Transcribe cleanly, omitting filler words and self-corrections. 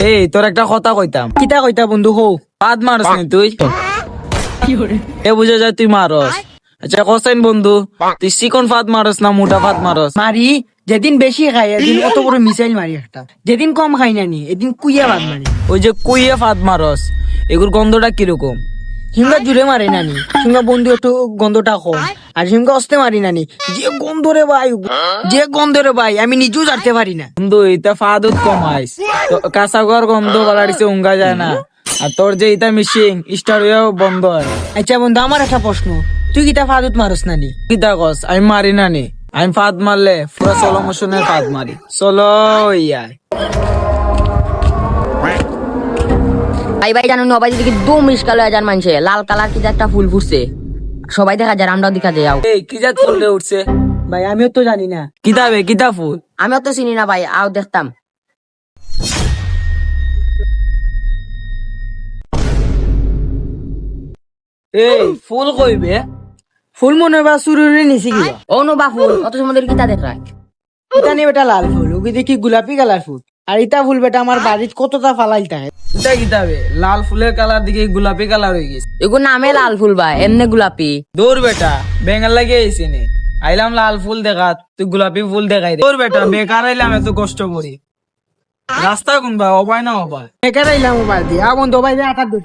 এই তোর একটা কথা কইতাম। কিতা কইতা বন্ধু হো? ফাদ মারস নি তুই? এ বুঝা যায় তুই মারস। আচ্ছা কোসেন বন্ধু, তুই চিকন ফাদ মারস না মোটা ফাদ মারস? মারি যেদিন বেশি খাই এদিন অত বড় মিসাইল মারি একটা, যেদিন কম খাই না নি এদিন কুইয়া বাদ মারি। ওই যে কুইয়ে ফাদ মারস, এগুর গন্ধটা কিরকম? হিমগা জুড়ে মারে নানি, হিমগা বন্ধু একটু গন্ধটা কম, আর হিমগা অস্তে মারি নানি। যে গন্ধ রে ভাই, যে গন্ধ রে ভাই, আমি নিজেও জানতে পারি না। বন্ধু ইতা ফাদত কমাইস, কাঁচা ঘর গন্ধ বাড়াইছে উঙ্গা যায় না। আর তোর যে ইতা মিশিং স্টার হয়েও বন্ধ হয়। আচ্ছা বন্ধু আমার একটা প্রশ্ন, তুই কিতা ফাদুত মারস নানি? কিতা কস? আমি মারি না নি, আমি ফাদ মারলে পুরা সোলো মোশনের ফাদ মারি। চলো ইয়াই ভাই ভাই জানো নবাই দিকে দুম মিসকাল হয়ে যান মানছে লাল কালার কি যে একটা ফুল ফুটছে, সবাই দেখা যায় আমরাও দেখা যাও। এই কি জাত ফুল রে উঠছে? ভাই আমিও তো জানি না। কিতা বে কিতা ফুল? আমিও তো চিনি না ভাই, আও দেখতাম। এই ফুল কইবে? ফুল মনে হয় বা সুরুরি নিছি কিবা। ও নো বা ফুল অত সুন্দর কিতা দেখা। ইতা নিয়ে বেটা লাল ফুল, ওকে দেখি গোলাপি কালার ফুল। আর ইতা ফুল বেটা আমার বাড়ির কতটা ফালাইল থাকে। কিতা কিতা বে? লাল ফুলের কালার দিকে গোলাপি কালার হয়ে গেছে। এগুলো নামে লাল ফুল ভাই, এমনি গোলাপি। দূর বেটা, বেঙ্গাল লাগে আইছি নে। আইলাম লাল ফুল দেখাত, তুই গোলাপি ফুল দেখাই দে। দূর বেটা, বেকার আইলাম এত কষ্ট করি। রাস্তা কোনবা অবাই না অবাই? বেকার আইলাম মোবাইল দিয়ে, আ বন্ধু ভাই আটার দূর।